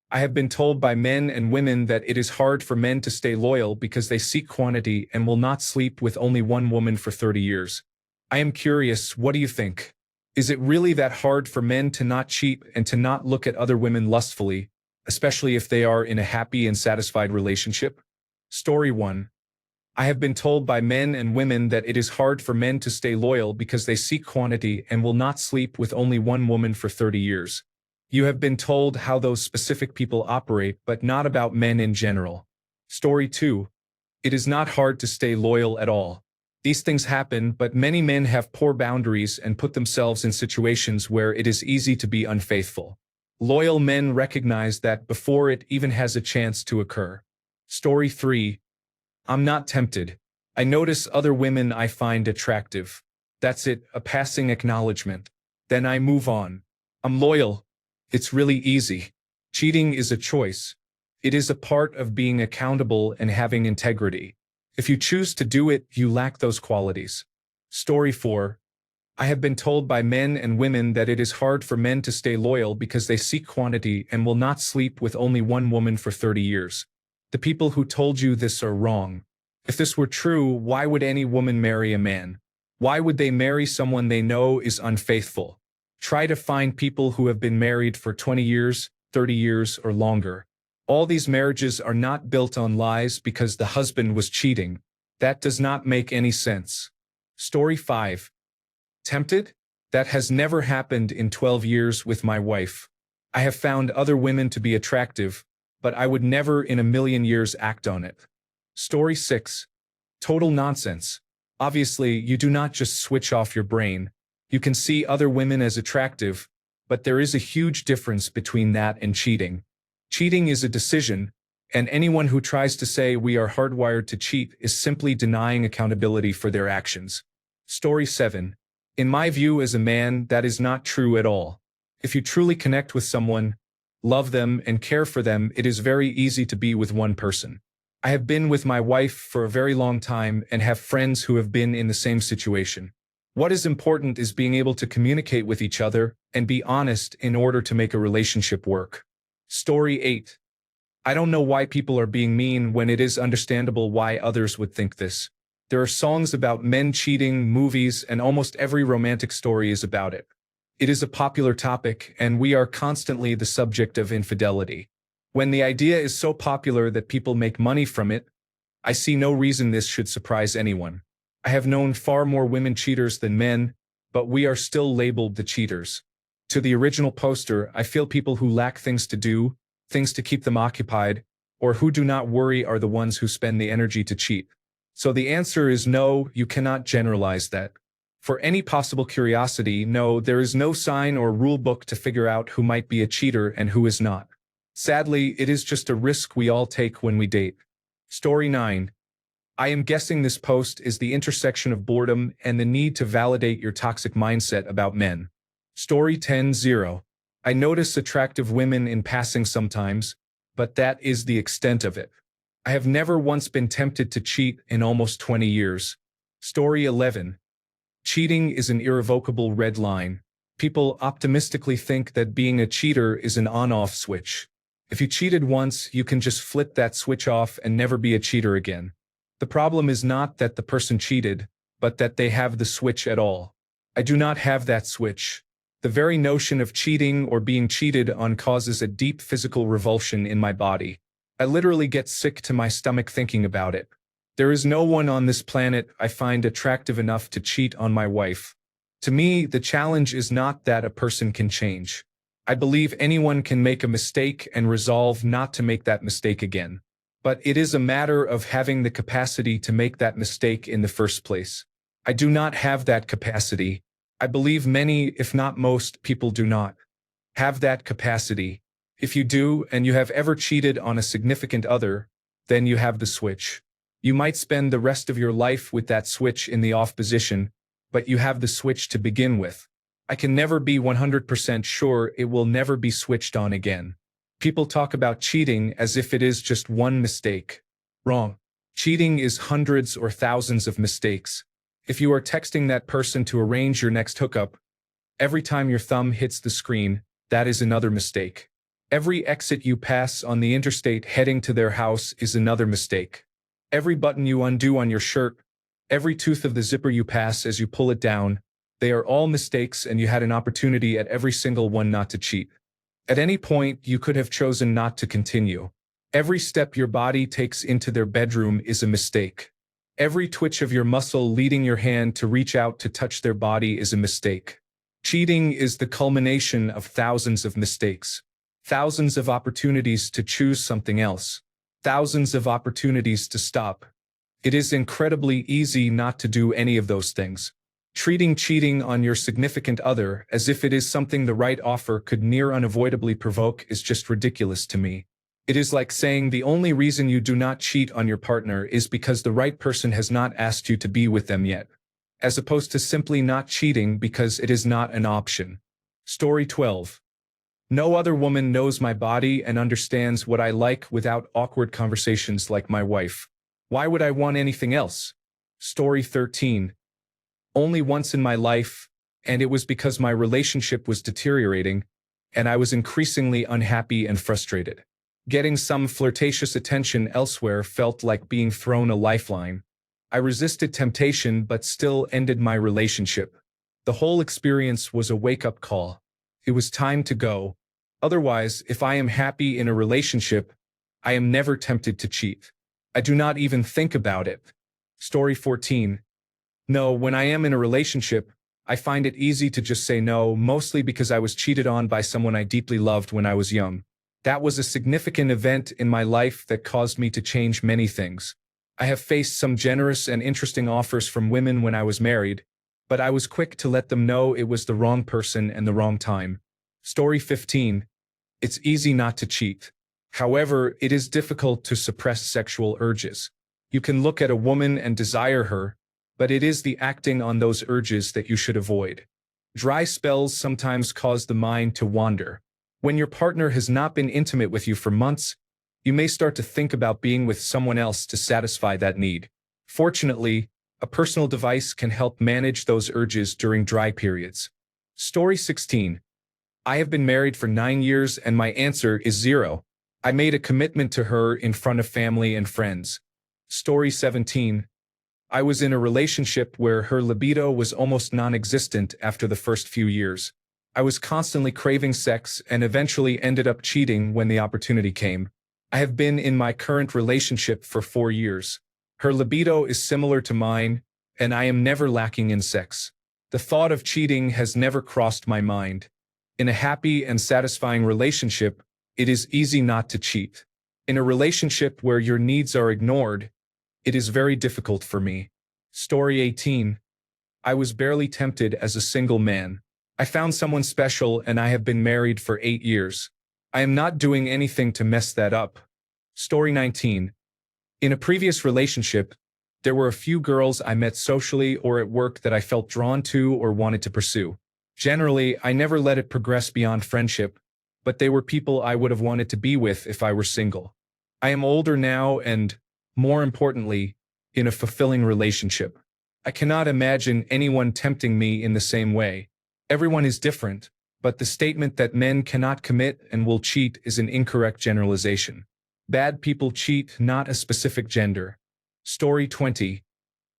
I have been told by men and women that it is hard for men to stay loyal because they seek quantity and will not sleep with only one woman for 30 years. I am curious, what do you think? Is it really that hard for men to not cheat and to not look at other women lustfully, especially if they are in a happy and satisfied relationship? Story 1. I have been told by men and women that it is hard for men to stay loyal because they seek quantity and will not sleep with only one woman for 30 years. You have been told how those specific people operate, but not about men in general. Story 2. It is not hard to stay loyal at all. These things happen, but many men have poor boundaries and put themselves in situations where it is easy to be unfaithful. Loyal men recognize that before it even has a chance to occur. Story 3. I'm not tempted. I notice other women I find attractive. That's it, a passing acknowledgement. Then I move on. I'm loyal. It's really easy. Cheating is a choice. It is a part of being accountable and having integrity. If you choose to do it, you lack those qualities. Story 4. I have been told by men and women that it is hard for men to stay loyal because they seek quantity and will not sleep with only one woman for 30 years. The people who told you this are wrong. If this were true, why would any woman marry a man? Why would they marry someone they know is unfaithful? Try to find people who have been married for 20 years, 30 years, or longer. All these marriages are not built on lies because the husband was cheating. That does not make any sense. Story 5. Tempted? That has never happened in 12 years with my wife. I have found other women to be attractive, but I would never in a million years act on it. Story 6. Total nonsense. Obviously, you do not just switch off your brain. You can see other women as attractive, but there is a huge difference between that and cheating. Cheating is a decision, and anyone who tries to say we are hardwired to cheat is simply denying accountability for their actions. Story 7. In my view as a man, that is not true at all. If you truly connect with someone, love them, and care for them, it is very easy to be with one person. I have been with my wife for a very long time and have friends who have been in the same situation. What is important is being able to communicate with each other and be honest in order to make a relationship work. Story 8. I don't know why people are being mean when it is understandable why others would think this. There are songs about men cheating, movies, and almost every romantic story is about it. It is a popular topic, and we are constantly the subject of infidelity. When the idea is so popular that people make money from it, I see no reason this should surprise anyone. I have known far more women cheaters than men, but we are still labeled the cheaters. To the original poster, I feel people who lack things to do, things to keep them occupied, or who do not worry are the ones who spend the energy to cheat. So the answer is no, you cannot generalize that. For any possible curiosity, no, there is no sign or rule book to figure out who might be a cheater and who is not. Sadly, it is just a risk we all take when we date. Story 9. I am guessing this post is the intersection of boredom and the need to validate your toxic mindset about men. Story 10-0. I notice attractive women in passing sometimes, but that is the extent of it. I have never once been tempted to cheat in almost 20 years. Story 11. Cheating is an irrevocable red line. People optimistically think that being a cheater is an on-off switch. If you cheated once, you can just flip that switch off and never be a cheater again. The problem is not that the person cheated, but that they have the switch at all. I do not have that switch. The very notion of cheating or being cheated on causes a deep physical revulsion in my body. I literally get sick to my stomach thinking about it. There is no one on this planet I find attractive enough to cheat on my wife. To me, the challenge is not that a person can change. I believe anyone can make a mistake and resolve not to make that mistake again. But it is a matter of having the capacity to make that mistake in the first place. I do not have that capacity. I believe many, if not most, people do not have that capacity. If you do, and you have ever cheated on a significant other, then you have the switch. You might spend the rest of your life with that switch in the off position, but you have the switch to begin with. I can never be 100% sure it will never be switched on again. People talk about cheating as if it is just one mistake. Wrong. Cheating is hundreds or thousands of mistakes. If you are texting that person to arrange your next hookup, every time your thumb hits the screen, that is another mistake. Every exit you pass on the interstate heading to their house is another mistake. Every button you undo on your shirt, every tooth of the zipper you pass as you pull it down, they are all mistakes, and you had an opportunity at every single one not to cheat. At any point, you could have chosen not to continue. Every step your body takes into their bedroom is a mistake. Every twitch of your muscle leading your hand to reach out to touch their body is a mistake. Cheating is the culmination of thousands of mistakes. Thousands of opportunities to choose something else. Thousands of opportunities to stop. It is incredibly easy not to do any of those things. Treating cheating on your significant other as if it is something the right offer could near unavoidably provoke is just ridiculous to me. It is like saying the only reason you do not cheat on your partner is because the right person has not asked you to be with them yet, as opposed to simply not cheating because it is not an option. Story 12. No other woman knows my body and understands what I like without awkward conversations like my wife. Why would I want anything else? Story 13. Only once in my life, and it was because my relationship was deteriorating, and I was increasingly unhappy and frustrated. Getting some flirtatious attention elsewhere felt like being thrown a lifeline. I resisted temptation but still ended my relationship. The whole experience was a wake-up call. It was time to go. Otherwise, if I am happy in a relationship, I am never tempted to cheat. I do not even think about it. Story 14. No, when I am in a relationship, I find it easy to just say no, mostly because I was cheated on by someone I deeply loved when I was young. That was a significant event in my life that caused me to change many things. I have faced some generous and interesting offers from women when I was married, but I was quick to let them know it was the wrong person and the wrong time. Story 15. It's easy not to cheat. However, it is difficult to suppress sexual urges. You can look at a woman and desire her, but it is the acting on those urges that you should avoid. Dry spells sometimes cause the mind to wander. When your partner has not been intimate with you for months, you may start to think about being with someone else to satisfy that need. Fortunately, a personal device can help manage those urges during dry periods. Story 16. I have been married for 9 years and my answer is 0. I made a commitment to her in front of family and friends. Story 17. I was in a relationship where her libido was almost non-existent after the first few years. I was constantly craving sex and eventually ended up cheating when the opportunity came. I have been in my current relationship for 4 years. Her libido is similar to mine, and I am never lacking in sex. The thought of cheating has never crossed my mind. In a happy and satisfying relationship, it is easy not to cheat. In a relationship where your needs are ignored, it is very difficult for me. Story 18. I was barely tempted as a single man. I found someone special and I have been married for 8 years. I am not doing anything to mess that up. Story 19. In a previous relationship, there were a few girls I met socially or at work that I felt drawn to or wanted to pursue. Generally, I never let it progress beyond friendship, but they were people I would have wanted to be with if I were single. I am older now and, more importantly, in a fulfilling relationship. I cannot imagine anyone tempting me in the same way. Everyone is different, but the statement that men cannot commit and will cheat is an incorrect generalization. Bad people cheat, not a specific gender. Story 20.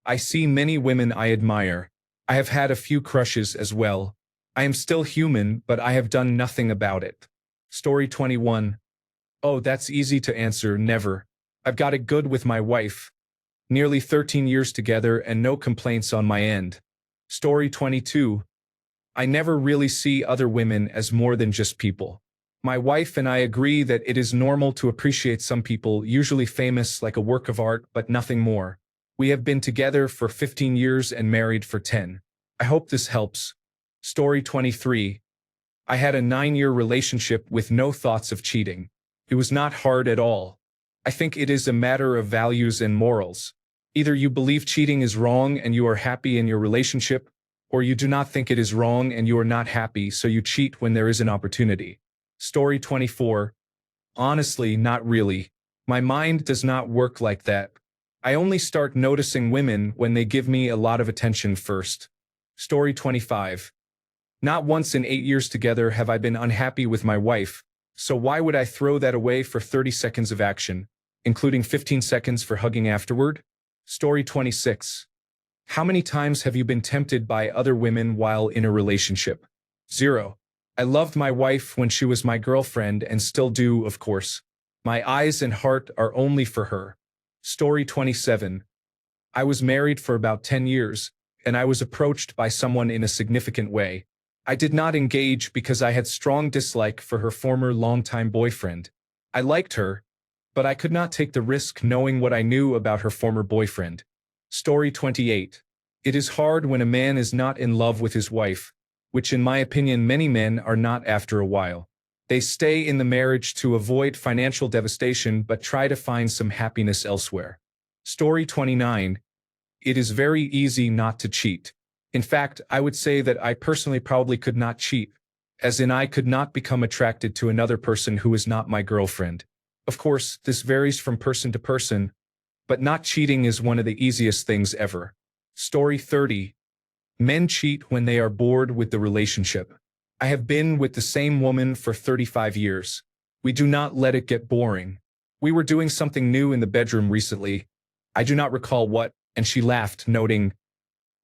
I see many women I admire. I have had a few crushes as well. I am still human, but I have done nothing about it. Story 21. Oh, that's easy to answer, never. I've got it good with my wife. Nearly 13 years together and no complaints on my end. Story 22. I never really see other women as more than just people. My wife and I agree that it is normal to appreciate some people, usually famous like a work of art, but nothing more. We have been together for 15 years and married for 10. I hope this helps. Story 23. I had a 9-year relationship with no thoughts of cheating. It was not hard at all. I think it is a matter of values and morals. Either you believe cheating is wrong and you are happy in your relationship, or you do not think it is wrong and you are not happy, so you cheat when there is an opportunity. Story 24. Honestly, not really. My mind does not work like that. I only start noticing women when they give me a lot of attention first. Story 25. Not once in 8 years together have I been unhappy with my wife, So why would I throw that away for 30 seconds of action, including 15 seconds for hugging afterward? Story 26. How many times have you been tempted by other women while in a relationship? 0. I loved my wife when she was my girlfriend and still do, of course. My eyes and heart are only for her. Story 27. I was married for about 10 years, and I was approached by someone in a significant way. I did not engage because I had strong dislike for her former longtime boyfriend. I liked her, but I could not take the risk knowing what I knew about her former boyfriend. Story 28. It is hard when a man is not in love with his wife, which in my opinion many men are not after a while. They stay in the marriage to avoid financial devastation but try to find some happiness elsewhere. Story 29. It is very easy not to cheat. In fact, I would say that I personally probably could not cheat, as in I could not become attracted to another person who is not my girlfriend. Of course, this varies from person to person, but not cheating is one of the easiest things ever. Story 30. Men cheat when they are bored with the relationship. I have been with the same woman for 35 years. We do not let it get boring. We were doing something new in the bedroom recently. I do not recall what, and she laughed, noting,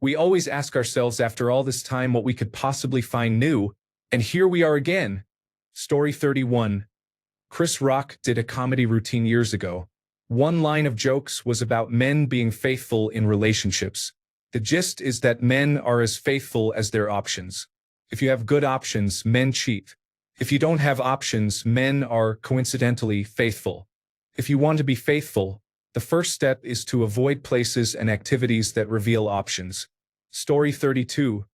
"We always ask ourselves after all this time what we could possibly find new, and here we are again." Story 31. Chris Rock did a comedy routine years ago. One line of jokes was about men being faithful in relationships. The gist is that men are as faithful as their options. If you have good options, men cheat. If you don't have options, men are, coincidentally, faithful. If you want to be faithful, the first step is to avoid places and activities that reveal options. Story 32.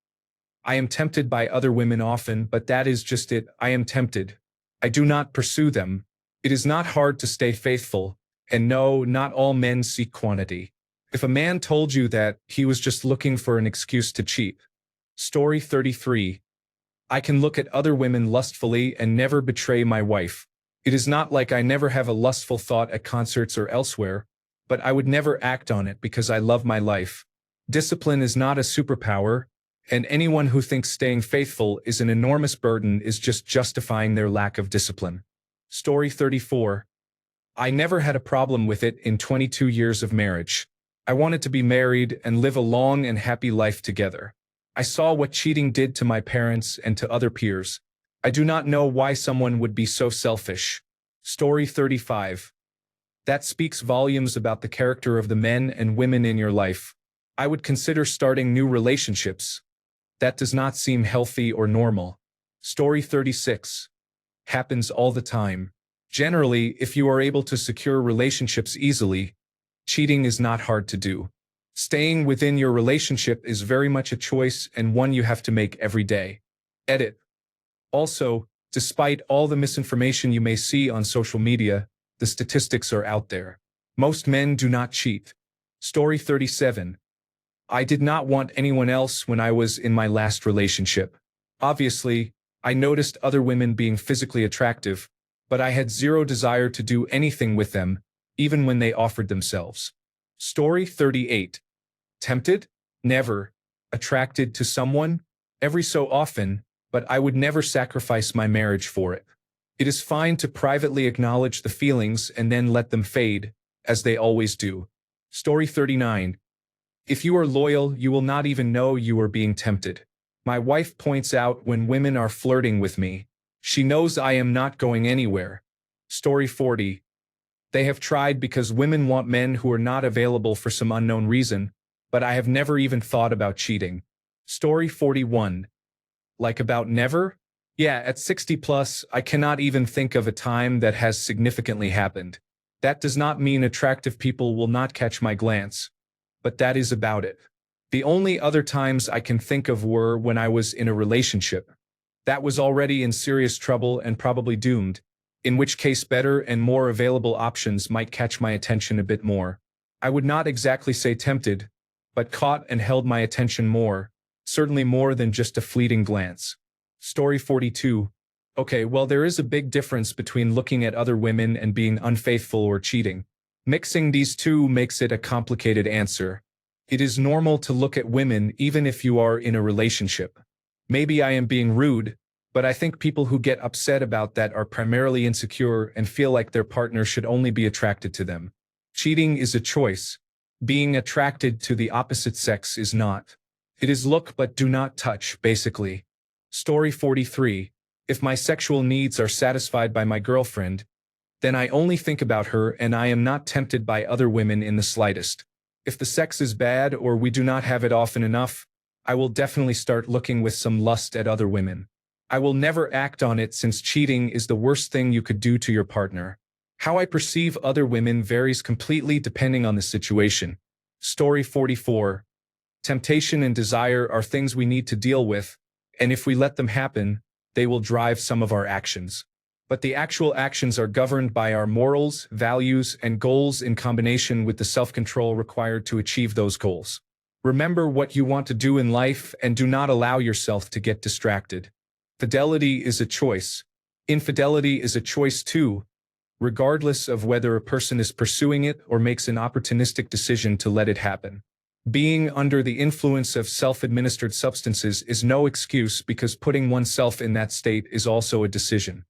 I am tempted by other women often, but that is just it. I am tempted. I do not pursue them. It is not hard to stay faithful, and no, not all men seek quantity. If a man told you that, he was just looking for an excuse to cheat. Story 33. I can look at other women lustfully and never betray my wife. It is not like I never have a lustful thought at concerts or elsewhere, but I would never act on it because I love my life. Discipline is not a superpower, and anyone who thinks staying faithful is an enormous burden is just justifying their lack of discipline. Story 34. I never had a problem with it in 22 years of marriage. I wanted to be married and live a long and happy life together. I saw what cheating did to my parents and to other peers. I do not know why someone would be so selfish. Story 35. That speaks volumes about the character of the men and women in your life. I would consider starting new relationships. That does not seem healthy or normal. Story 36. Happens all the time. Generally, if you are able to secure relationships easily, cheating is not hard to do. Staying within your relationship is very much a choice and one you have to make every day. Edit. Also, despite all the misinformation you may see on social media, the statistics are out there. Most men do not cheat. Story 37. I did not want anyone else when I was in my last relationship. Obviously, I noticed other women being physically attractive, but I had zero desire to do anything with them, even when they offered themselves. Story 38. Tempted? Never. Attracted to someone? Every so often, but I would never sacrifice my marriage for it. It is fine to privately acknowledge the feelings and then let them fade, as they always do. Story 39. If you are loyal, you will not even know you are being tempted. My wife points out when women are flirting with me. She knows I am not going anywhere. Story 40. They have tried because women want men who are not available for some unknown reason, but I have never even thought about cheating. Story 41. Like about never? Yeah, at 60 plus, I cannot even think of a time that has significantly happened. That does not mean attractive people will not catch my glance, but that is about it. The only other times I can think of were when I was in a relationship. That was already in serious trouble and probably doomed, in which case better and more available options might catch my attention a bit more. I would not exactly say tempted, but caught and held my attention more, certainly more than just a fleeting glance. Story 42. Okay, well, there is a big difference between looking at other women and being unfaithful or cheating. Mixing these two makes it a complicated answer. It is normal to look at women even if you are in a relationship. Maybe I am being rude, But I think people who get upset about that are primarily insecure and feel like their partner should only be attracted to them. Cheating is a choice. Being attracted to the opposite sex is not. It is look but do not touch, basically. Story 43. If my sexual needs are satisfied by my girlfriend, then I only think about her and I am not tempted by other women in the slightest. If the sex is bad or we do not have it often enough, I will definitely start looking with some lust at other women. I will never act on it since cheating is the worst thing you could do to your partner. How I perceive other women varies completely depending on the situation. Story 44. Temptation and desire are things we need to deal with, and if we let them happen, they will drive some of our actions. But the actual actions are governed by our morals, values, and goals in combination with the self-control required to achieve those goals. Remember what you want to do in life and do not allow yourself to get distracted. Fidelity is a choice. Infidelity is a choice too, regardless of whether a person is pursuing it or makes an opportunistic decision to let it happen. Being under the influence of self-administered substances is no excuse because putting oneself in that state is also a decision.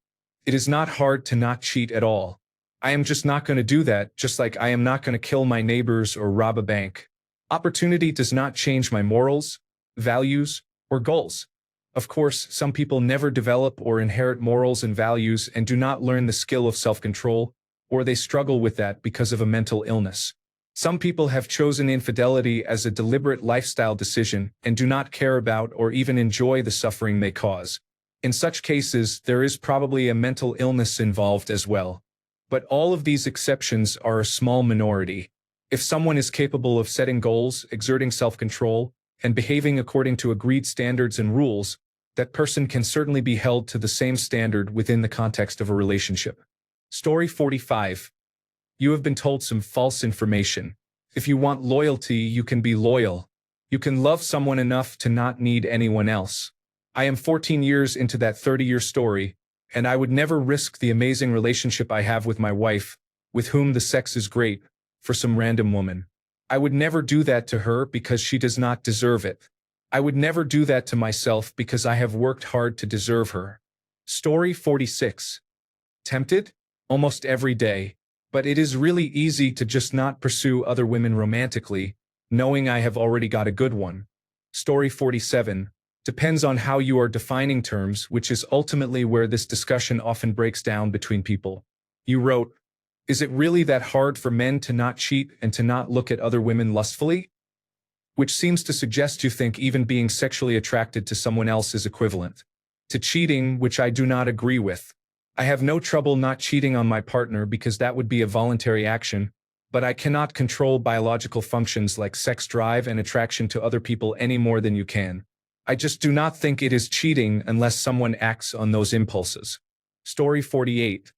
It is not hard to not cheat at all. I am just not going to do that, just like I am not going to kill my neighbors or rob a bank. Opportunity does not change my morals, values, or goals. Of course, some people never develop or inherit morals and values and do not learn the skill of self-control, or they struggle with that because of a mental illness. Some people have chosen infidelity as a deliberate lifestyle decision and do not care about or even enjoy the suffering they cause. In such cases, there is probably a mental illness involved as well. But all of these exceptions are a small minority. If someone is capable of setting goals, exerting self-control, and behaving according to agreed standards and rules, that person can certainly be held to the same standard within the context of a relationship. Story 45. You have been told some false information. If you want loyalty, you can be loyal. You can love someone enough to not need anyone else. I am 14 years into that 30-year story, and I would never risk the amazing relationship I have with my wife, with whom the sex is great, for some random woman. I would never do that to her because she does not deserve it. I would never do that to myself because I have worked hard to deserve her. Story 46. Tempted? Almost every day. But it is really easy to just not pursue other women romantically, knowing I have already got a good one. Story 47. Depends on how you are defining terms, which is ultimately where this discussion often breaks down between people. You wrote, "Is it really that hard for men to not cheat and to not look at other women lustfully?" Which seems to suggest you think even being sexually attracted to someone else is equivalent to cheating, which I do not agree with. I have no trouble not cheating on my partner because that would be a voluntary action, but I cannot control biological functions like sex drive and attraction to other people any more than you can. I just do not think it is cheating unless someone acts on those impulses. Story 48.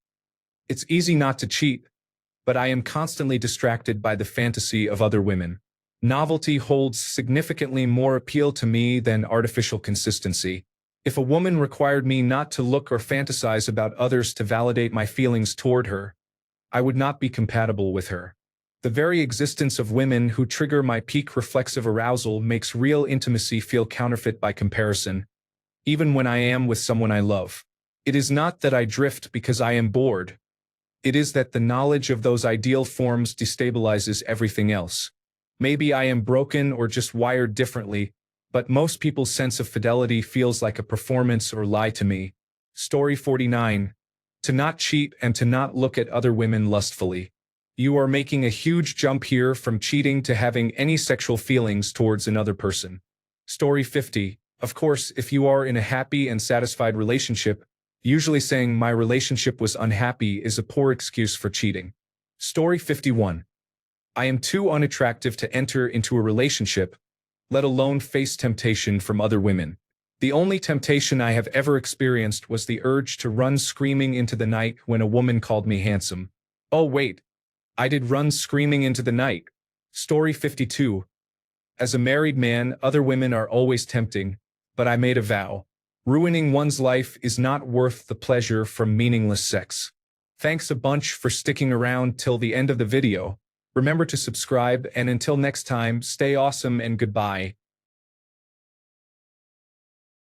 It's easy not to cheat, but I am constantly distracted by the fantasy of other women. Novelty holds significantly more appeal to me than artificial consistency. If a woman required me not to look or fantasize about others to validate my feelings toward her, I would not be compatible with her. The very existence of women who trigger my peak reflexive arousal makes real intimacy feel counterfeit by comparison, even when I am with someone I love. It is not that I drift because I am bored. It is that the knowledge of those ideal forms destabilizes everything else. Maybe I am broken or just wired differently, but most people's sense of fidelity feels like a performance or lie to me. Story 49. To not cheat and to not look at other women lustfully. You are making a huge jump here from cheating to having any sexual feelings towards another person. Story 50. Of course, if you are in a happy and satisfied relationship, usually saying my relationship was unhappy is a poor excuse for cheating. Story 51. I am too unattractive to enter into a relationship, let alone face temptation from other women. The only temptation I have ever experienced was the urge to run screaming into the night when a woman called me handsome. Oh wait, I did run screaming into the night. Story 52. As a married man, other women are always tempting, but I made a vow. Ruining one's life is not worth the pleasure from meaningless sex. Thanks a bunch for sticking around till the end of the video. Remember to subscribe, and until next time, stay awesome and goodbye.